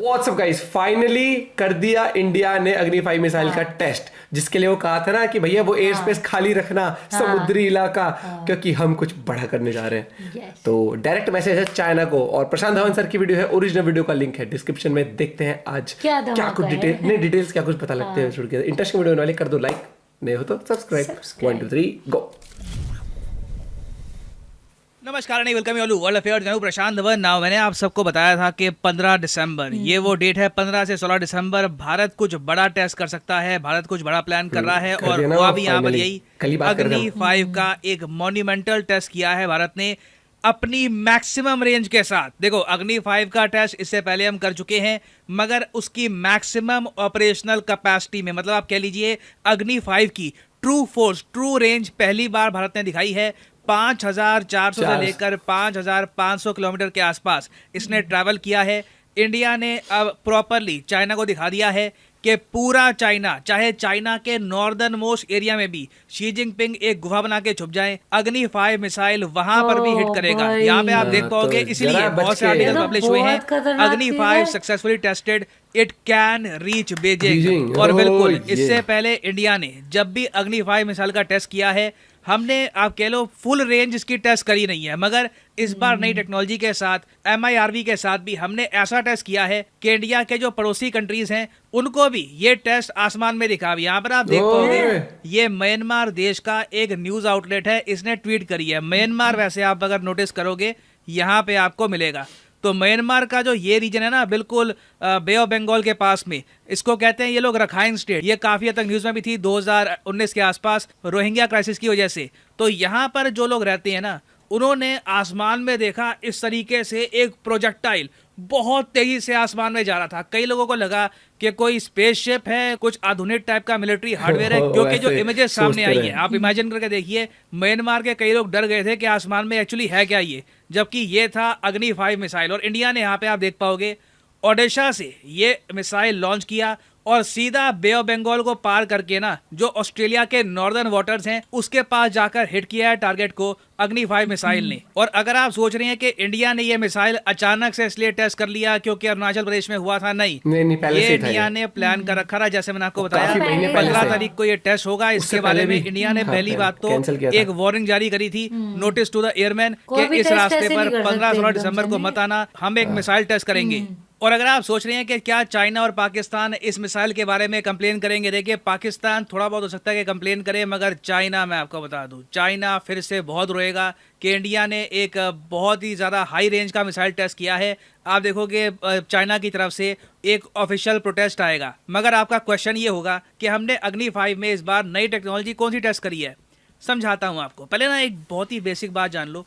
WhatsApp guys, finally कर दिया India ने अग्नि 5 मिसाइल का टेस्ट, जिसके लिए वो कहा था ना कि भैया वो एयर स्पेस खाली रखना, समुद्री इलाका, क्योंकि हम कुछ बड़ा करने जा रहे हैं। तो डायरेक्ट मैसेज है चाइना को, और प्रशांत धवन सर की वीडियो है, ओरिजिनल वीडियो का लिंक है डिस्क्रिप्शन में। देखते हैं आज क्या कुछ डिटेल्स क्या कुछ पता लगते हैं। इंटरेस्टिंग वीडियो वाले कर दो लाइक, नहीं हो तो सब्सक्राइब। 1 2 3 गो। नमस्कार नहीं, वेलकम यू वर्ल्ड अफेयर्स। मैं प्रशांत धवन। नाउ मैंने आप सबको बताया था कि 15 दिसंबर ये वो डेट है। 15 से 16 दिसंबर भारत कुछ बड़ा टेस्ट कर सकता है, भारत कुछ बड़ा प्लान कर रहा है, और हुआ भी यहाँ पर यही। अग्नि 5 का एक मॉन्यूमेंटल टेस्ट किया है भारत ने अपनी मैक्सिमम रेंज के साथ। देखो, अग्नि 5 का टेस्ट इससे पहले हम कर चुके हैं, मगर उसकी मैक्सिमम ऑपरेशनल कैपेसिटी में, मतलब आप कह लीजिए अग्नि 5 की ट्रू फोर्स, ट्रू रेंज पहली बार भारत ने दिखाई है। 5400 से लेकर 5500 किलोमीटर के आसपास इसने ट्रैवल किया है। इंडिया ने अब प्रॉपरली चाइना को दिखा दिया है कि पूरा चाइना, चाहे चाइना के नॉर्दर्न मोस्ट एरिया में भी शी जिनपिंग एक गुफा बना के छुप जाए, अग्नि 5 मिसाइल वहां पर भी हिट करेगा। यहाँ पे आप देख पाओगे, इसलिए बहुत से आर्टिकल पब्लिश हुए हैं। अग्नि 5 successfully tested, it can reach Beijing. और बिल्कुल इससे पहले इंडिया ने जब भी अग्नि 5 मिसाइल का टेस्ट किया है, हमने आप कह लो फुल रेंज इसकी टेस्ट करी नहीं है, मगर इस बार नई टेक्नोलॉजी के साथ MIRV के साथ भी हमने ऐसा टेस्ट किया है कि इंडिया के जो पड़ोसी कंट्रीज हैं उनको भी ये टेस्ट आसमान में दिखा। यहाँ पर आप देख पाओगे, ये म्यांमार देश का एक न्यूज आउटलेट है, इसने ट्वीट करी है। म्यांमार, वैसे आप अगर नोटिस करोगे यहाँ पे आपको मिलेगा, तो म्यांमार का जो ये रीजन है ना, बिल्कुल बे ऑफ बंगाल के पास में, इसको कहते हैं ये लोग रखाइन स्टेट। ये काफी हद तक न्यूज में भी थी 2019 के आसपास रोहिंग्या क्राइसिस की वजह से। तो यहाँ पर जो लोग रहते हैं ना, उन्होंने आसमान में देखा इस तरीके से एक प्रोजेक्टाइल बहुत तेजी से आसमान में जा रहा था। कई लोगों को लगा कि कोई स्पेसशिप है, कुछ आधुनिक टाइप का मिलिट्री हार्डवेयर है, क्योंकि जो इमेजेस सामने आई है आप इमेजिन करके देखिए। म्यांमार के कई लोग डर गए थे कि आसमान में एक्चुअली है क्या ये, जबकि ये था अग्नि 5 मिसाइल। और इंडिया ने यहाँ पे आप देख पाओगे ओडिशा से ये मिसाइल लॉन्च किया और सीधा बे ऑफ बंगाल को पार करके ना, जो ऑस्ट्रेलिया के नॉर्दर्न वाटर्स हैं उसके पास जाकर हिट किया है टारगेट को अग्नि 5 मिसाइल ने। और अगर आप सोच रहे हैं कि इंडिया ने ये मिसाइल अचानक से इसलिए टेस्ट कर लिया क्योंकि अरुणाचल प्रदेश में हुआ था, नहीं, ये इंडिया ने प्लान कर रखा था। जैसे मैंने आपको बताया 15 तारीख को ये टेस्ट होगा। इसके बारे में इंडिया ने पहली बात तो एक वार्निंग जारी करी थी, नोटिस टू द एयरमैन, कि इस रास्ते पर 15-16 दिसंबर को मत आना, हम एक मिसाइल टेस्ट करेंगे। और अगर आप सोच रहे हैं कि क्या चाइना और पाकिस्तान इस मिसाइल के बारे में कंप्लेन करेंगे, देखिए पाकिस्तान थोड़ा बहुत हो सकता है कि कंप्लेन करे, मगर चाइना, मैं आपको बता दूं, चाइना फिर से बहुत रोएगा कि इंडिया ने एक बहुत ही ज़्यादा हाई रेंज का मिसाइल टेस्ट किया है। आप देखोगे चाइना की तरफ से एक ऑफिशियल प्रोटेस्ट आएगा। मगर आपका क्वेश्चन ये होगा कि हमने अग्नि 5 में इस बार नई टेक्नोलॉजी कौन सी टेस्ट करी है। समझाता हूँ आपको। पहले ना एक बहुत ही बेसिक बात जान लो।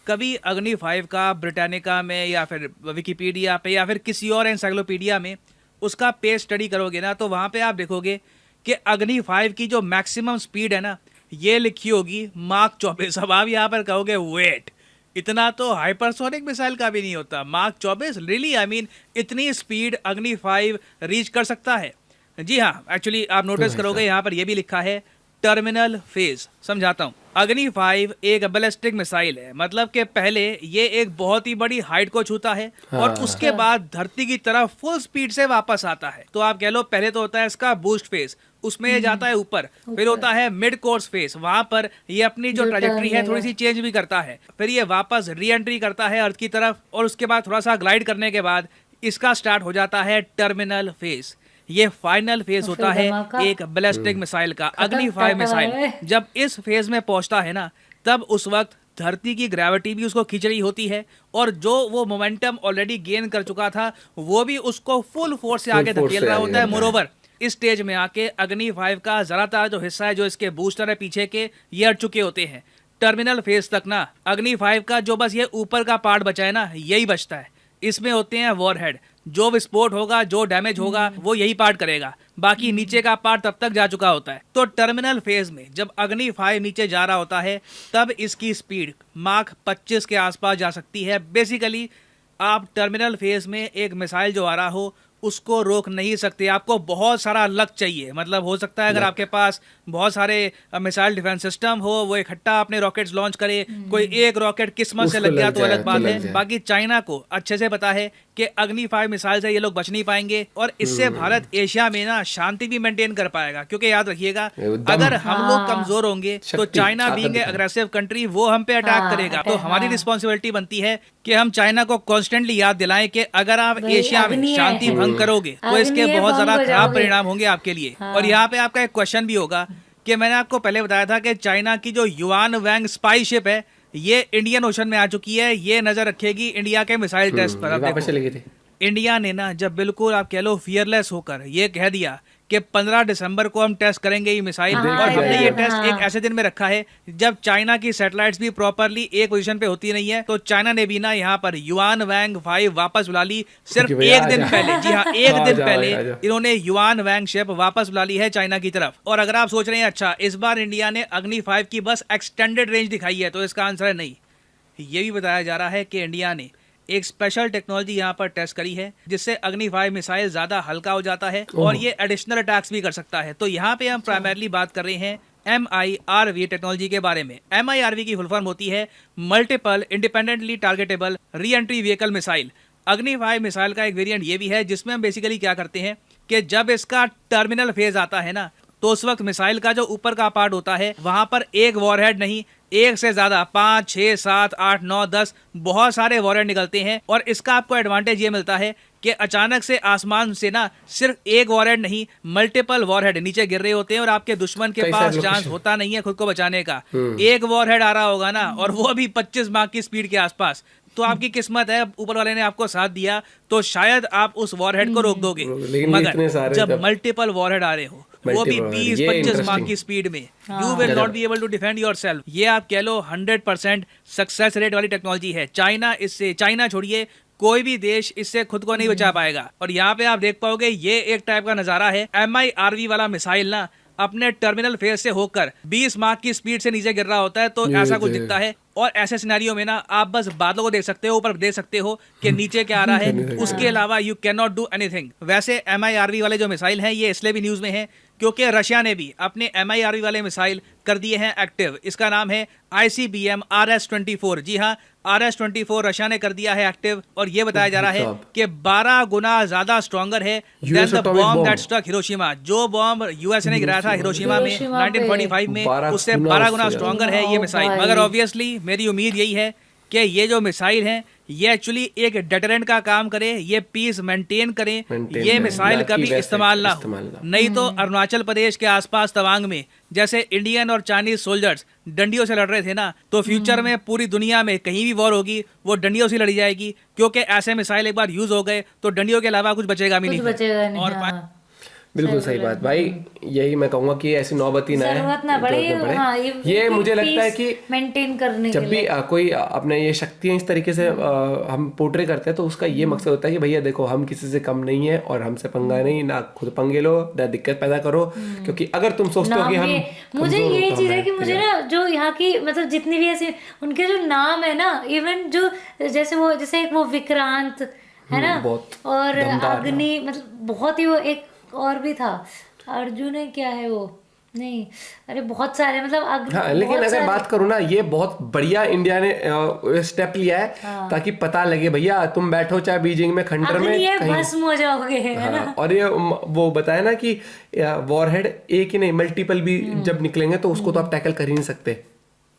कभी अग्नि 5 का ब्रिटानिका में या फिर विकिपीडिया पे या फिर किसी और एनसाइक्लोपीडिया में उसका पेज स्टडी करोगे ना, तो वहाँ पे आप देखोगे कि अग्नि 5 की जो मैक्सिमम स्पीड है ना, ये लिखी होगी मार्क 24। अब आप यहाँ पर कहोगे वेट, इतना तो हाइपरसोनिक मिसाइल का भी नहीं होता, मार्क 24 रियली, आई मीन इतनी स्पीड अग्नि 5 रीच कर सकता है? जी हाँ, एक्चुअली आप नोटिस करोगे यहाँ पर यह भी लिखा है टर्मिनल फेज। समझाता हूँ। अग्नि 5 एक बैलिस्टिक मिसाइल है, मतलब कि पहले ये एक बहुत ही बड़ी हाइट को छूता है और उसके बाद धरती की तरफ फुल स्पीड से वापस आता है। तो आप कह लो पहले तो होता है इसका बूस्ट फेज, उसमें ये जाता है ऊपर, फिर होता है मिड कोर्स फेज, वहां पर ये अपनी जो ट्रैजेक्टरी है थोड़ी सी चेंज भी करता है, फिर ये वापस री एंट्री करता है अर्थ की तरफ, और उसके बाद थोड़ा सा ग्लाइड करने के बाद इसका स्टार्ट हो जाता है टर्मिनल फेज। ये फाइनल फेज होता है एक बैलिस्टिक मिसाइल का। अग्नि 5 मिसाइल जब इस फेज में पहुंचता है ना, तब उस वक्त धरती की ग्रेविटी भी उसको खींच रही होती है, और जो वो मोमेंटम ऑलरेडी गेन कर चुका था वो भी उसको फुल फोर्स से आगे धकेल रहा होता है। मोरोवर इस स्टेज में आके अग्नि 5 का ज्यादातर जो हिस्सा है, जो इसके बूस्टर है पीछे के, ये हट चुके होते हैं। टर्मिनल फेज तक ना अग्नि 5 का जो बस ये ऊपर का पार्ट बचा है ना, यही बचता है। इसमें होते हैं वॉरहेड, जो विस्फोट होगा, जो डैमेज होगा, वो यही पार्ट करेगा, बाकी नीचे का पार्ट तब तक जा चुका होता है। तो टर्मिनल फेज में जब अग्नि 5 नीचे जा रहा होता है, तब इसकी स्पीड मार्क 25 के आसपास जा सकती है। बेसिकली आप टर्मिनल फेज में एक मिसाइल जो आ रहा हो उसको रोक नहीं सकते। आपको बहुत सारा लक चाहिए, मतलब हो सकता है अगर आपके पास बहुत सारे मिसाइल डिफेंस सिस्टम हो, वो इकट्ठा अपने रॉकेट्स लॉन्च करे, कोई एक रॉकेट किस्मत से लग गया तो अलग बात है। बाकी चाइना को अच्छे से पता है कि अग्नि 5 मिसाइल से ये लोग बच नहीं पाएंगे, और इससे भारत एशिया में ना शांति भी मेंटेन कर पाएगा। क्योंकि याद रखिएगा, अगर हम लोग कमजोर होंगे तो China being a aggressive country वो हम पे अटैक करेगा। तो हमारी रिस्पॉन्सिबिलिटी बनती है कि हम चाइना को कॉन्स्टेंटली याद दिलाएं कि अगर आप एशिया में शांति भंग करोगे तो इसके बहुत ज्यादा खराब परिणाम होंगे आपके लिए। और यहाँ पे आपका एक क्वेश्चन भी होगा कि मैंने आपको पहले बताया था कि चाइना की जो युआन वैंग स्पाई शिप है ये इंडियन ओशन में आ चुकी है, ये नजर रखेगी इंडिया के मिसाइल टेस्ट पर। वापस चले गए थे। इंडिया ने ना जब बिल्कुल आप कह लो फियरलेस होकर ये कह दिया कि 15 दिसंबर को हम टेस्ट करेंगे ये मिसाइल, और हमने ये टेस्ट एक ऐसे दिन में रखा है जब चाइना की सैटेलाइट्स भी प्रॉपरली एक पोजीशन पे होती नहीं है, तो चाइना ने भी ना यहाँ पर युआन वैंग 5 वापस बुला ली सिर्फ एक दिन पहले। जी हाँ, एक दिन पहले इन्होंने युआन वैंग शिप वापस बुला ली है चाइना की तरफ। और अगर आप सोच रहे हैं अच्छा इस बार इंडिया ने अग्नि 5 की बस एक्सटेंडेड रेंज दिखाई है, तो इसका आंसर है नहीं। ये भी बताया जा रहा है कि इंडिया ने एक स्पेशल टेक्नोलॉजी यहाँ पर टेस्ट करी है जिससे अग्नि 5 मिसाइल ज्यादा हल्का हो जाता है और ये एडिशनल अटैक्स भी कर सकता है। तो यहाँ पे हम प्राइमरली बात कर रहे हैं MIRV टेक्नोलॉजी के बारे में। MIRV की फुल फॉर्म होती है multiple independently targetable re entry vehicle missile. अग्नि 5 मिसाइल का एक वेरिएंट ये भी है जिसमें हम बेसिकली क्या करते हैं कि जब इसका टर्मिनल फेज आता है ना, तो उस वक्त मिसाइल का जो ऊपर का पार्ट होता है वहां पर एक वॉरहेड नहीं, एक से ज्यादा 5, 6, 7, 8, 9, 10 बहुत सारे वॉरहेड निकलते हैं। और इसका आपको एडवांटेज ये मिलता है कि अचानक से आसमान से ना सिर्फ एक वॉरहेड नहीं, मल्टीपल वॉरहेड नीचे गिर रहे होते हैं और आपके दुश्मन के पास चांस होता नहीं है खुद को बचाने का। एक वॉरहेड आ रहा होगा ना, और वो भी 25 मार्क की स्पीड के आसपास, तो आपकी किस्मत है, ऊपर वाले ने आपको साथ दिया तो शायद आप उस वॉरहेड को रोक दोगे। मगर जब मल्टीपल वॉरहेड आ रहे हो, वो भी 20-25 मार्क की स्पीड में, you will not be able to defend yourself. ये आप कह लो 100% सक्सेस रेट वाली टेक्नोलॉजी है। चाइना छोड़िए, कोई भी देश इससे खुद को नहीं बचा पाएगा। और यहाँ पे आप देख पाओगे ये एक टाइप का नजारा है। MIRV वाला मिसाइल ना अपने टर्मिनल फेज से होकर 20 मार्क की स्पीड से नीचे गिर रहा होता है, तो ऐसा कुछ दिखता है। और ऐसे सिनेरियो में ना आप बस बादलों को देख सकते हो, ऊपर देख सकते हो कि नीचे क्या आ रहा है, उसके अलावा you can not do anything. वैसे MIRV वाले जो मिसाइल हैं ये इसलिए भी न्यूज में है क्योंकि रशिया ने भी अपने MIRV वाले मिसाइल कर दिए हैं एक्टिव। इसका नाम है ICBM RS-24। जी हाँ, RS-24 रशिया ने कर दिया है एक्टिव। और ये बताया जा रहा है कि 12 गुना ज्यादा स्ट्रॉन्गर है than the bomb that struck Hiroshima. जो बॉम्ब यूएसए ने गिराया था हिरोशिमा में 1945 में, उससे 12 गुना स्ट्रॉन्गर है ये मिसाइल। मगर ऑब्वियसली मेरी उम्मीद यही है कि ये जो मिसाइल हैं ये एक्चुअली एक डेटरेंट का काम करे, ये पीस मेंटेन करें, ये मिसाइल कभी इस्तेमाल ना हो। नहीं तो अरुणाचल प्रदेश के आसपास तवांग में जैसे इंडियन और चाइनीज सोल्जर्स डंडियों से लड़ रहे थे ना, तो फ्यूचर में पूरी दुनिया में कहीं भी वॉर होगी वो डंडियों से लड़ी जाएगी, क्योंकि ऐसे मिसाइल एक बार यूज हो गए तो डंडियों के अलावा कुछ बचेगा भी नहीं। और बिल्कुल सही बात भाई, यही मैं कहूंगा कि ऐसी नौबती ना पड़े। हाँ, ये मुझे लगता है कि मेंटेन करने जब भी कोई अपने ये शक्तियां इस तरीके से हम पोर्ट्रे करते हैं तो उसका ये मकसद होता है कि भैया देखो हम किसी से कम नहीं है और हमसे पंगा नहीं, ना खुद पंगे लो ना दिक्कत पैदा करो। क्योंकि अगर तुम सोचते हो कि हम मुझे ये चीज है कि मुझे ना जो यहाँ की मतलब जितनी भी ऐसे उनके जो नाम है ना, इवन जो जैसे एक वो विक्रांत है ना, और अग्नि, मतलब बहुत ही वो एक और भी था अर्जुन है, क्या है वो, नहीं अरे बहुत सारे मतलब हाँ, लेकिन अगर बात करूँ ना, ये बहुत बढ़िया इंडिया ने स्टेप लिया है। हाँ। ताकि पता लगे भैया तुम बैठो चाहे बीजिंग में खंडर में कहीं भस्म हो जाओगे, है ना। और ये वो बताया ना कि वॉरहेड एक ही नहीं मल्टीपल भी जब निकलेंगे तो उसको तो आप टैकल कर ही नहीं सकते।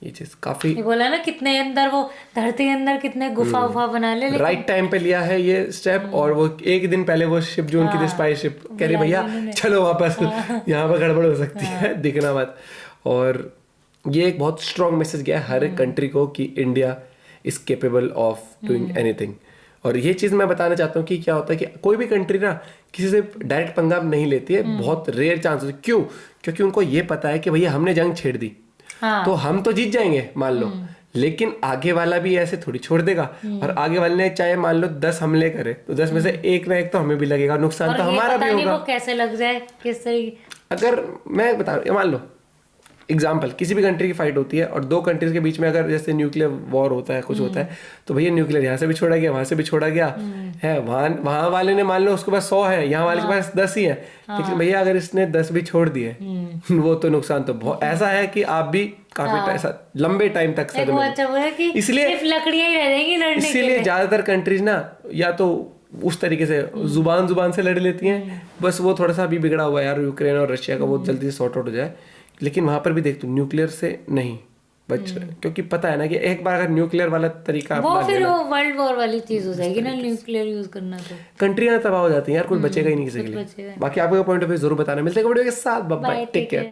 ये चीज काफी बोला ना, कितने अंदर वो धरती के अंदर कितने गुफा बना ले, राइट टाइम पे लिया है ये स्टेप। और वो एक दिन पहले वो शिप जो उनकी स्पाई शिप कह रही भैया चलो वापस, यहाँ पर गड़बड़ हो सकती है, दिखना मत। और ये एक बहुत स्ट्रॉन्ग मैसेज गया है हर एक कंट्री को कि India is capable of doing anything. और ये चीज मैं बताना चाहता हूँ कि क्या होता है कि कोई भी कंट्री ना किसी से डायरेक्ट पंगा नहीं लेती है, बहुत रेयर चांस होते। क्यों? क्योंकि उनको ये पता है कि भैया हमने जंग छेड़ दी तो हम तो जीत जाएंगे मान लो, लेकिन आगे वाला भी ऐसे थोड़ी छोड़ देगा। और आगे वाले ने चाहे मान लो 10 हमले करे तो 10 में से एक ना एक तो हमें भी लगेगा, नुकसान तो हमारा भी होगा। वो कैसे लग जाए किस तरीके। अगर मैं बता मान लो एग्जाम्पल किसी भी कंट्री की फाइट होती है और दो कंट्रीज के बीच में अगर जैसे न्यूक्लियर वॉर होता है, कुछ होता है, तो भैया न्यूक्लियर यहाँ से भी छोड़ा गया, वहां से भी छोड़ा गया है, वहां वाले ने मान लो उसके पास 100 है, यहाँ वाले के पास 10 ही है, लेकिन भैया अगर इसने 10 भी छोड़ दिए वो तो नुकसान तो बहुत ऐसा है कि आप भी काफी ऐसा लंबे टाइम तक इसलिए लकड़ियां ही रह जाएंगी लड़ने के लिए। इसीलिए ज्यादातर कंट्रीज ना या तो उस तरीके से जुबान से लड़ लेती हैं, बस वो थोड़ा सा अभी बिगड़ा हुआ है यार यूक्रेन और रशिया का, वो जल्दी से सॉर्ट आउट हो जाए, लेकिन वहां पर भी देख तू न्यूक्लियर से नहीं बच, क्योंकि पता है ना कि एक बार अगर न्यूक्लियर वाला तरीका वो फिर वो वर्ल्ड वॉर वाली चीज हो जाएगी ना, न्यूक्लियर यूज करना तो कंट्रियां तबाह हो जाती हैं यार, कुछ बचेगा ही नहीं किसी के लिए। बाकी आपका पॉइंट ऑफ व्यू जरूर बताना। मिलते हैं वीडियो के साथ, बाय बाय, टेक केयर।